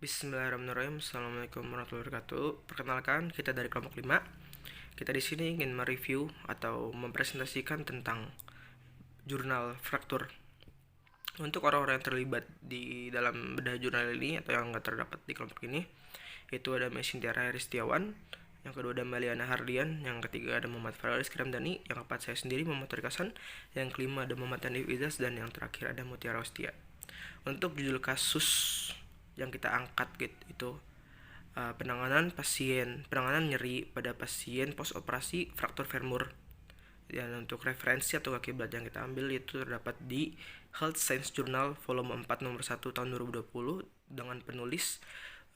Bismillahirrahmanirrahim. Assalamualaikum warahmatullahi wabarakatuh. Perkenalkan, kita dari kelompok 5. Kita di sini ingin mereview atau mempresentasikan tentang jurnal fraktur. Untuk orang-orang yang terlibat di dalam bedah jurnal ini atau yang nggak terdapat di kelompok ini, itu ada Mesintiara Heristiawan, yang kedua ada Meliana Hardian, yang ketiga ada Muhammad Faris Kiramdani, yang keempat saya sendiri Muhammad Rikasan, yang kelima ada Muhammad Hanif Izas, dan yang terakhir ada Mutiara Ustia. Untuk judul kasus yang kita angkat itu penanganan nyeri pada pasien post operasi fraktur femur. Dan untuk referensi atau kiblat yang kita ambil itu terdapat di Health Science Journal volume 4 nomor 1 tahun 2020 dengan penulis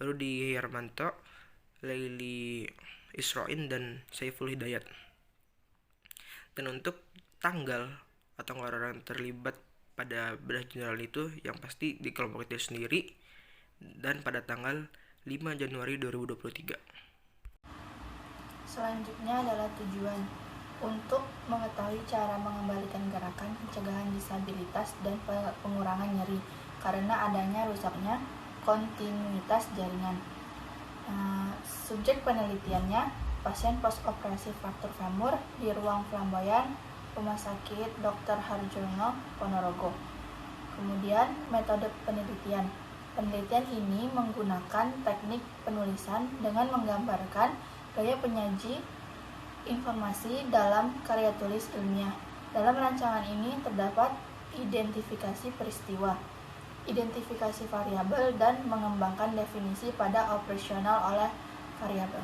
Rudi Hermanto, Leili Israin, dan Saiful Hidayat. Dan untuk tanggal atau orang-orang terlibat pada bedah jurnal itu yang pasti di kelompok itu sendiri dan pada tanggal 5 Januari 2023. Selanjutnya adalah tujuan untuk mengetahui cara mengembalikan gerakan, pencegahan disabilitas, dan pengurangan nyeri karena adanya rusaknya kontinuitas jaringan. Subjek penelitiannya pasien post operasi fraktur femur di ruang flamboyan Rumah Sakit Dr. Harjono Ponorogo. Kemudian metode penelitian. Penelitian ini menggunakan teknik penulisan dengan menggambarkan gaya penyaji informasi dalam karya tulis ilmiah. Dalam rancangan ini terdapat identifikasi peristiwa, identifikasi variabel, dan mengembangkan definisi pada operasional oleh variabel.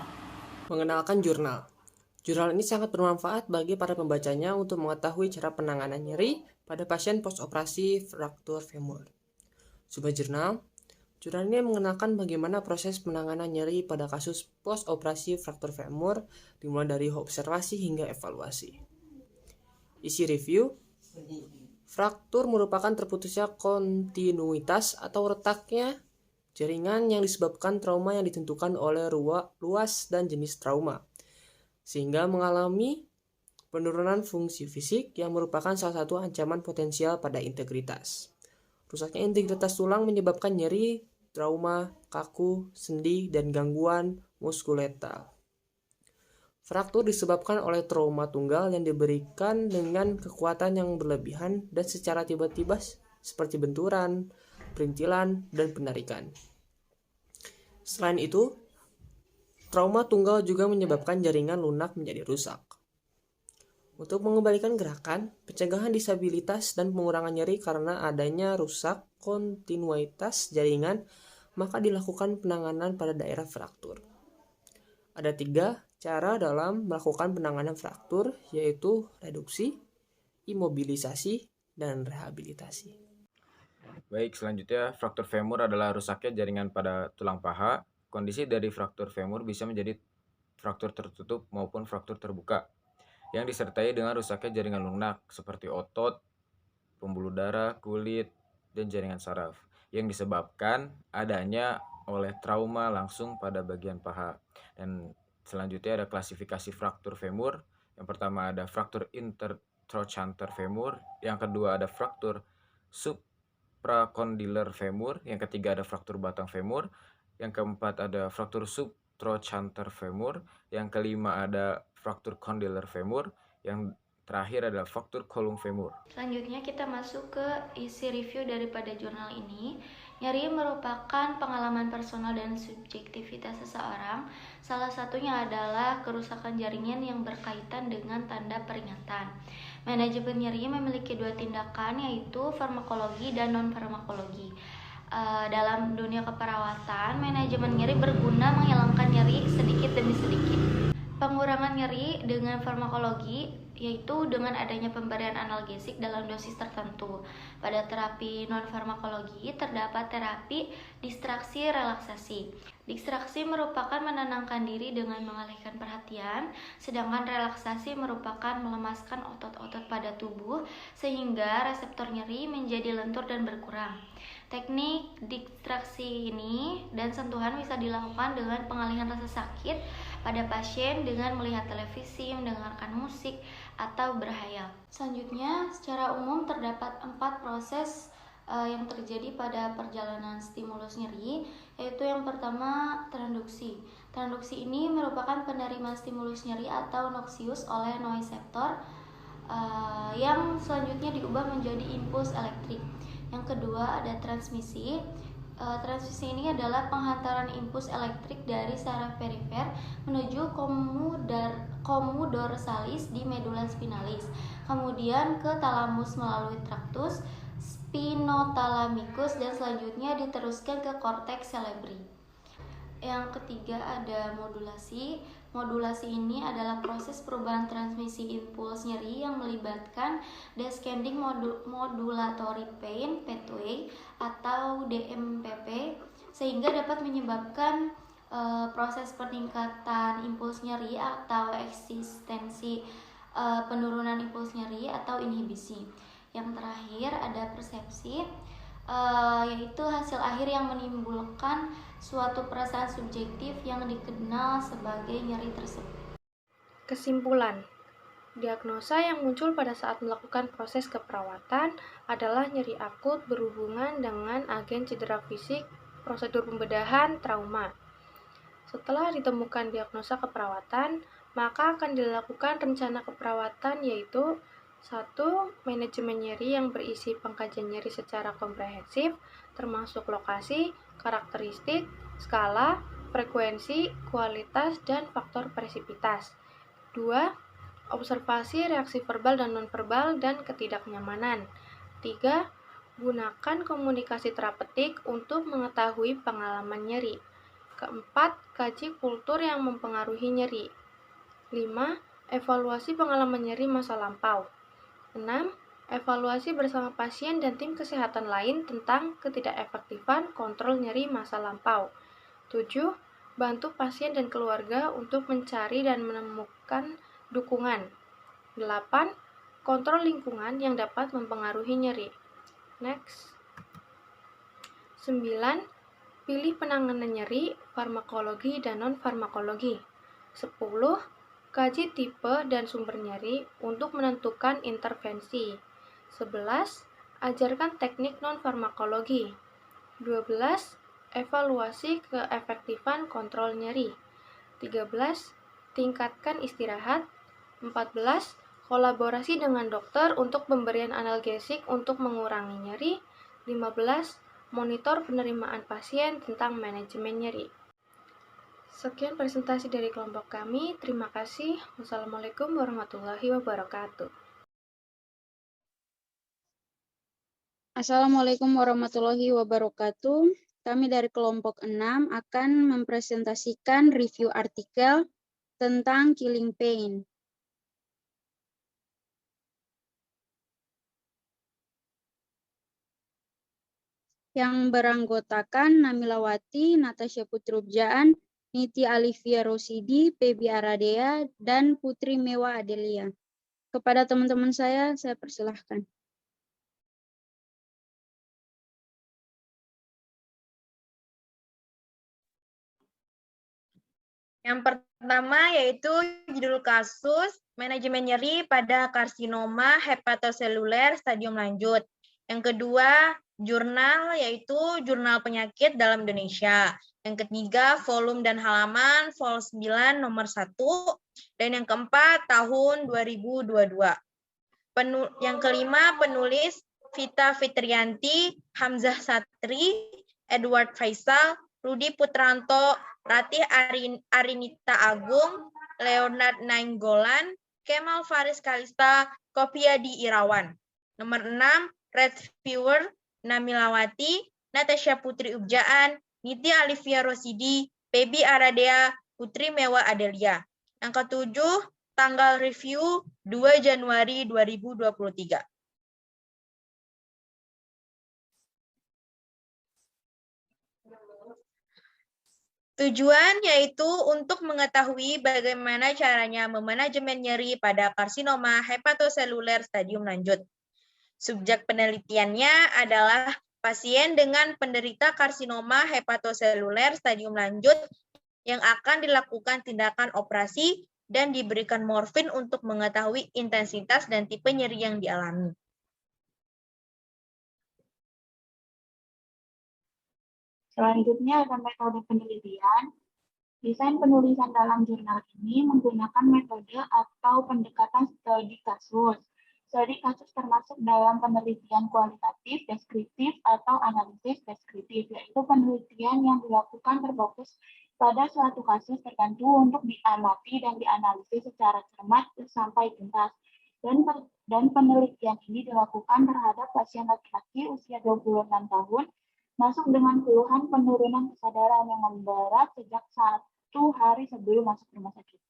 Mengenalkan jurnal. Jurnal ini sangat bermanfaat bagi para pembacanya untuk mengetahui cara penanganan nyeri pada pasien post-operasi fraktur femur. Subjurnal. Jurnal ini mengenalkan bagaimana proses penanganan nyeri pada kasus post-operasi fraktur femur dimulai dari observasi hingga evaluasi. Isi review. Fraktur merupakan terputusnya kontinuitas atau retaknya jaringan yang disebabkan trauma yang ditentukan oleh luas dan jenis trauma, sehingga mengalami penurunan fungsi fisik yang merupakan salah satu ancaman potensial pada integritas. Rusaknya integritas tulang menyebabkan nyeri, trauma, kaku, sendi, dan gangguan muskuletal. Fraktur disebabkan oleh trauma tunggal yang diberikan dengan kekuatan yang berlebihan dan secara tiba-tiba seperti benturan, perintilan, dan penarikan. Selain itu, trauma tunggal juga menyebabkan jaringan lunak menjadi rusak. Untuk mengembalikan gerakan, pencegahan disabilitas, dan pengurangan nyeri karena adanya rusak kontinuitas jaringan, maka dilakukan penanganan pada daerah fraktur. Ada 3 cara dalam melakukan penanganan fraktur, yaitu reduksi, imobilisasi, dan rehabilitasi. Baik, selanjutnya fraktur femur adalah rusaknya jaringan pada tulang paha. Kondisi dari fraktur femur bisa menjadi fraktur tertutup maupun fraktur terbuka yang disertai dengan rusaknya jaringan lunak seperti otot, pembuluh darah, kulit, dan jaringan saraf yang disebabkan adanya oleh trauma langsung pada bagian paha. Dan selanjutnya ada klasifikasi fraktur femur. Yang pertama ada fraktur intertrochanter femur, yang kedua ada fraktur supracondylar femur, yang ketiga ada fraktur batang femur, yang keempat ada fraktur subtrochanter femur, yang kelima ada fraktur condylar femur, yang terakhir adalah fraktur column femur. Selanjutnya kita masuk ke isi review daripada jurnal ini. Nyeri merupakan pengalaman personal dan subjektivitas seseorang. Salah satunya adalah kerusakan jaringan yang berkaitan dengan tanda peringatan. Manajemen nyeri memiliki 2 tindakan, yaitu farmakologi dan non-farmakologi. Dalam dunia keperawatan, manajemen nyeri berguna menghilangkan nyeri sedikit demi sedikit. Pengurangan nyeri dengan farmakologi yaitu dengan adanya pemberian analgesik dalam dosis tertentu. Pada terapi non-farmakologi terdapat terapi distraksi relaksasi. Distraksi merupakan menenangkan diri dengan mengalihkan perhatian, sedangkan relaksasi merupakan melemaskan otot-otot pada tubuh sehingga reseptor nyeri menjadi lentur dan berkurang. Teknik distraksi ini dan sentuhan bisa dilakukan dengan pengalihan rasa sakit pada pasien dengan melihat televisi, mendengarkan musik, atau berhayal. Selanjutnya, secara umum terdapat 4 proses yang terjadi pada perjalanan stimulus nyeri, yaitu yang pertama transduksi. Transduksi ini merupakan penerimaan stimulus nyeri atau noxious oleh nociceptor yang selanjutnya diubah menjadi impuls elektrik. Yang kedua ada transmisi. Transmisi ini adalah penghantaran impuls elektrik dari saraf perifer menuju komudorsalis di medula spinalis, kemudian ke talamus melalui traktus spinothalamikus, dan selanjutnya diteruskan ke korteks cerebri. Yang ketiga ada modulasi. Modulasi ini adalah proses perubahan transmisi impuls nyeri yang melibatkan descending modulatory pain pathway atau DMPP, sehingga dapat menyebabkan proses peningkatan impuls nyeri atau eksistensi penurunan impuls nyeri atau inhibisi. Yang terakhir ada persepsi, yaitu hasil akhir yang menimbulkan suatu perasaan subjektif yang dikenal sebagai nyeri tersebut. Kesimpulan, diagnosa yang muncul pada saat melakukan proses keperawatan adalah nyeri akut berhubungan dengan agen cedera fisik, prosedur pembedahan, trauma. Setelah ditemukan diagnosa keperawatan, maka akan dilakukan rencana keperawatan, yaitu 1. Manajemen nyeri yang berisi pengkajian nyeri secara komprehensif, termasuk lokasi, karakteristik, skala, frekuensi, kualitas, dan faktor presipitas. 2. Observasi reaksi verbal dan nonverbal dan ketidaknyamanan. 3. Gunakan komunikasi terapeutik untuk mengetahui pengalaman nyeri. Keempat, kaji kultur yang mempengaruhi nyeri. 5. Evaluasi pengalaman nyeri masa lampau. 6. Evaluasi bersama pasien dan tim kesehatan lain tentang ketidakefektifan kontrol nyeri masa lampau. 7. Bantu pasien dan keluarga untuk mencari dan menemukan dukungan. 8. Kontrol lingkungan yang dapat mempengaruhi nyeri. Next. 9. Pilih penanganan nyeri, farmakologi dan non-farmakologi. 10. Kaji tipe dan sumber nyeri untuk menentukan intervensi. 11. Ajarkan teknik non-farmakologi. 12. Evaluasi keefektifan kontrol nyeri. 13. Tingkatkan istirahat. 14. Kolaborasi dengan dokter untuk pemberian analgesik untuk mengurangi nyeri. 15. Monitor penerimaan pasien tentang manajemen nyeri. Sekian presentasi dari kelompok kami. Terima kasih. Wassalamualaikum warahmatullahi wabarakatuh. Assalamualaikum warahmatullahi wabarakatuh. Kami dari kelompok 6 akan mempresentasikan review artikel tentang killing pain. Yang beranggotakan Namilawati, Natasha Putri Ubjaan, Niti Alivia Rosidi, Pebi Aradea, dan Putri Mewa Adelia. Kepada teman-teman saya persilahkan. Yang pertama yaitu judul kasus manajemen nyeri pada karsinoma hepatoseluler stadium lanjut. Yang kedua, jurnal yaitu jurnal penyakit dalam Indonesia. Yang ketiga, volume dan halaman vol 9 nomor 1. Dan yang keempat, tahun 2022. Yang kelima, penulis Vita Fitrianti, Hamzah Satri, Edward Faisal, Rudi Putranto, Ratih Arinita Agung, Leonard Nainggolan, Kemal Faris Kalista, Kopiadi Irawan. Nomor 6, reviewer Namilawati, Natasha Putri Ubjaan, Niti Alivia Rosidi, Pebi Aradea, Putri Mewa Adelia. Yang ketujuh, tanggal review 2 Januari 2023. Tujuan yaitu untuk mengetahui bagaimana caranya memanajemen nyeri pada karsinoma hepatoseluler stadium lanjut. Subjek penelitiannya adalah pasien dengan penderita karsinoma hepatoseluler stadium lanjut yang akan dilakukan tindakan operasi dan diberikan morfin untuk mengetahui intensitas dan tipe nyeri yang dialami. Selanjutnya ada metode penelitian. Desain penulisan dalam jurnal ini menggunakan metode atau pendekatan studi kasus. Studi kasus termasuk dalam penelitian kualitatif, deskriptif, atau analisis deskriptif, yaitu penelitian yang dilakukan berfokus pada suatu kasus tertentu untuk diamati dan dianalisis secara cermat sampai tuntas. Dan penelitian ini dilakukan terhadap pasien laki-laki usia 26 tahun, masuk dengan keluhan penurunan kesadaran yang memberat sejak 1 hari sebelum masuk rumah sakit.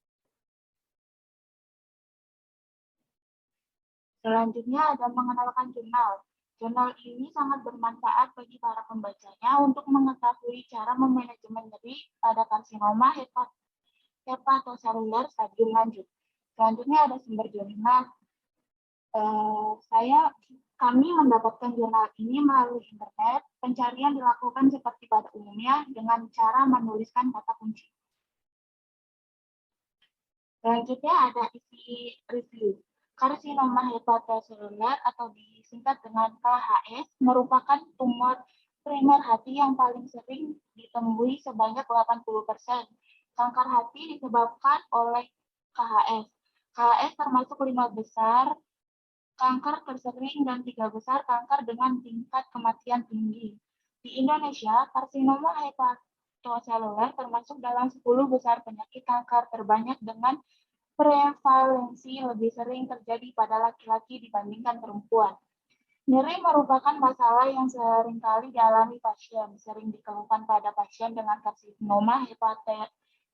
Selanjutnya ada mengenalkan jurnal. Jurnal ini sangat bermanfaat bagi para pembacanya untuk mengetahui cara memanajemen nyeri pada karsinoma hepatoseluler stadium lanjut. Selanjutnya ada sumber jurnal. Kami mendapatkan jurnal ini melalui internet. Pencarian dilakukan seperti pada umumnya dengan cara menuliskan kata kunci. Selanjutnya ada isi review. Karsinoma hepatoseluler atau disingkat dengan KHS merupakan tumor primer hati yang paling sering ditemui sebanyak 80%. Kanker hati disebabkan oleh KHS. KHS termasuk 5 besar kanker tersering dan 3 besar kanker dengan tingkat kematian tinggi. Di Indonesia, karsinoma hepatoseluler termasuk dalam 10 besar penyakit kanker terbanyak dengan prevalensi lebih sering terjadi pada laki-laki dibandingkan perempuan. Nyeri merupakan masalah yang seringkali dialami pasien, sering dikeluhkan pada pasien dengan karsinoma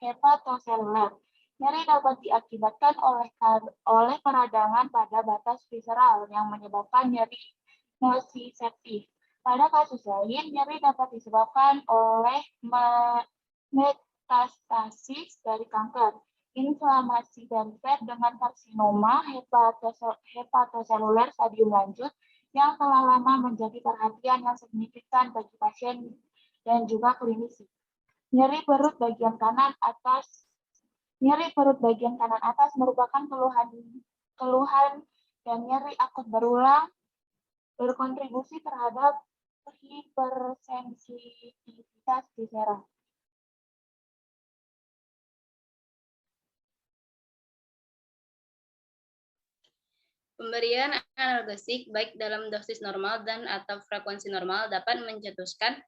hepatoseluler. Nyeri dapat diakibatkan oleh peradangan pada batas visceral yang menyebabkan nyeri nociceptif. Pada kasus lain, nyeri dapat disebabkan oleh metastasis dari kanker, inflamasi derivat dengan karsinoma hepatoseluler stadium lanjut yang telah lama menjadi perhatian yang signifikan bagi pasien dan juga klinisi. Nyeri perut bagian kanan atas merupakan keluhan dan nyeri akut berulang berkontribusi terhadap hipersensitivitas visceral. Pemberian analgesik baik dalam dosis normal dan atau frekuensi normal dapat mencetuskan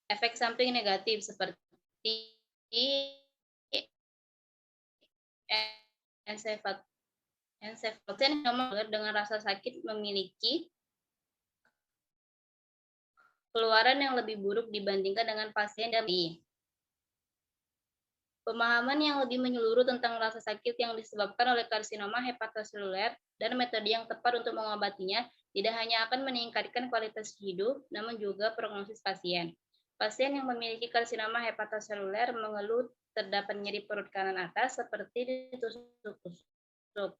efek samping negatif seperti ensefaloten dengan rasa sakit memiliki keluaran yang lebih buruk dibandingkan dengan pasien yang pemahaman yang lebih menyeluruh tentang rasa sakit yang disebabkan oleh karsinoma hepatoseluler dan metode yang tepat untuk mengobatinya tidak hanya akan meningkatkan kualitas hidup, namun juga prognosis pasien. Pasien yang memiliki karsinoma hepatoseluler mengeluh terdapat nyeri perut kanan atas seperti ditusuk-tusuk.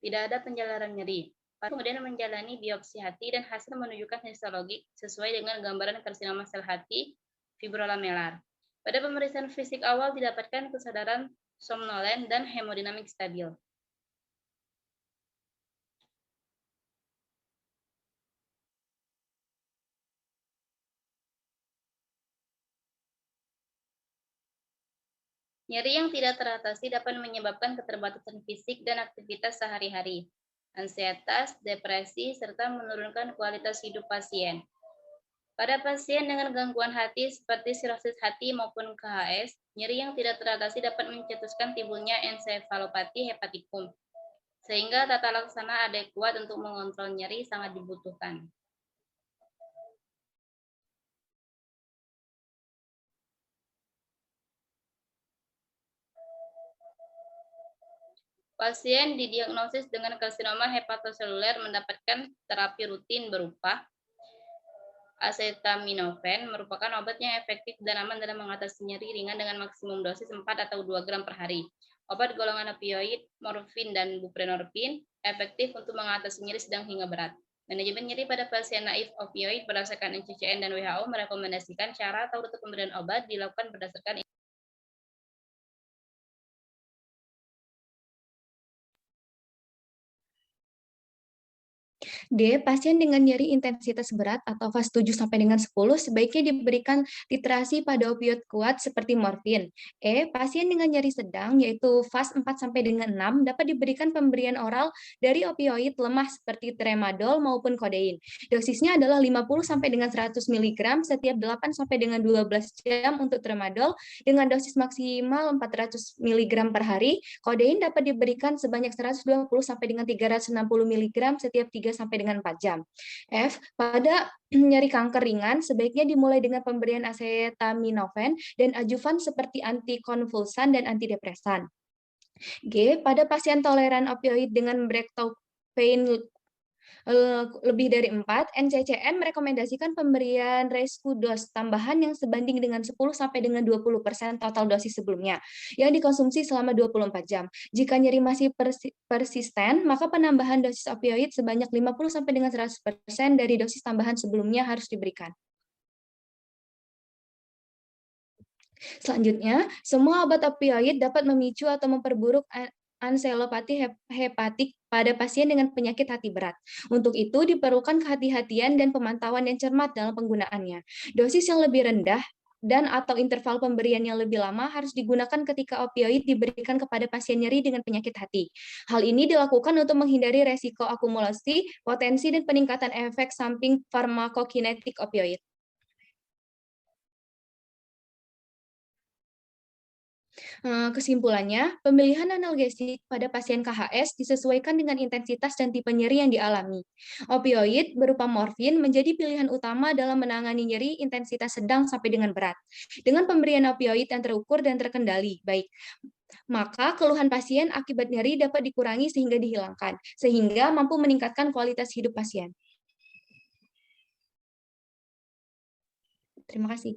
Tidak ada penjelasan nyeri. Kemudian menjalani biopsi hati dan hasil menunjukkan histologi sesuai dengan gambaran karsinoma sel hati fibrolamellar. Pada pemeriksaan fisik awal didapatkan kesadaran somnolen dan hemodinamik stabil. Nyeri yang tidak teratasi dapat menyebabkan keterbatasan fisik dan aktivitas sehari-hari, ansietas, depresi, serta menurunkan kualitas hidup pasien. Pada pasien dengan gangguan hati seperti sirosis hati maupun KHS, nyeri yang tidak teratasi dapat mencetuskan timbulnya ensefalopati hepatikum, sehingga tata laksana adekuat untuk mengontrol nyeri sangat dibutuhkan. Pasien didiagnosis dengan karsinoma hepatoseluler mendapatkan terapi rutin berupa acetaminophen merupakan obat yang efektif dan aman dalam mengatasi nyeri ringan dengan maksimum dosis 4 atau 2 gram per hari. Obat golongan opioid, morfin, dan buprenorfin efektif untuk mengatasi nyeri sedang hingga berat. Manajemen nyeri pada pasien naif opioid berdasarkan NCCN dan WHO merekomendasikan cara atau rute pemberian obat dilakukan berdasarkan D. Pasien dengan nyeri intensitas berat atau fase 7 sampai dengan 10 sebaiknya diberikan titrasi pada opioid kuat seperti morfin. E. Pasien dengan nyeri sedang yaitu fase 4 sampai dengan 6 dapat diberikan pemberian oral dari opioid lemah seperti tramadol maupun kodein. Dosisnya adalah 50 sampai dengan 100 mg setiap 8 sampai dengan 12 jam untuk tramadol dengan dosis maksimal 400 mg per hari. Kodein dapat diberikan sebanyak 120 sampai dengan 360 mg setiap 3 sampai dengan 4 jam. F. Pada nyeri kanker ringan, sebaiknya dimulai dengan pemberian acetaminophen dan adjuvan seperti antikonvulsan dan antidepresan. G. Pada pasien toleran opioid dengan breakthrough pain lebih dari 4, NCCN merekomendasikan pemberian rescue dose tambahan yang sebanding dengan 10 sampai dengan 20% total dosis sebelumnya yang dikonsumsi selama 24 jam. Jika nyeri masih persisten, maka penambahan dosis opioid sebanyak 50 sampai dengan 100% dari dosis tambahan sebelumnya harus diberikan. Selanjutnya, semua obat opioid dapat memicu atau memperburuk enselopati hepatik pada pasien dengan penyakit hati berat. Untuk itu diperlukan kehati-hatian dan pemantauan yang cermat dalam penggunaannya. Dosis yang lebih rendah dan atau interval pemberian yang lebih lama harus digunakan ketika opioid diberikan kepada pasien nyeri dengan penyakit hati. Hal ini dilakukan untuk menghindari resiko akumulasi, potensi, dan peningkatan efek samping farmakokinetik opioid. Kesimpulannya, pemilihan analgesik pada pasien KHS disesuaikan dengan intensitas dan tipe nyeri yang dialami. Opioid berupa morfin menjadi pilihan utama dalam menangani nyeri intensitas sedang sampai dengan berat. Dengan pemberian opioid yang terukur dan terkendali, baik, maka keluhan pasien akibat nyeri dapat dikurangi sehingga dihilangkan, sehingga mampu meningkatkan kualitas hidup pasien. Terima kasih.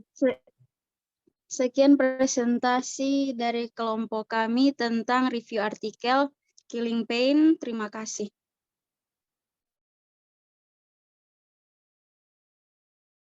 Sekian presentasi dari kelompok kami tentang review artikel Killing Pain. Terima kasih.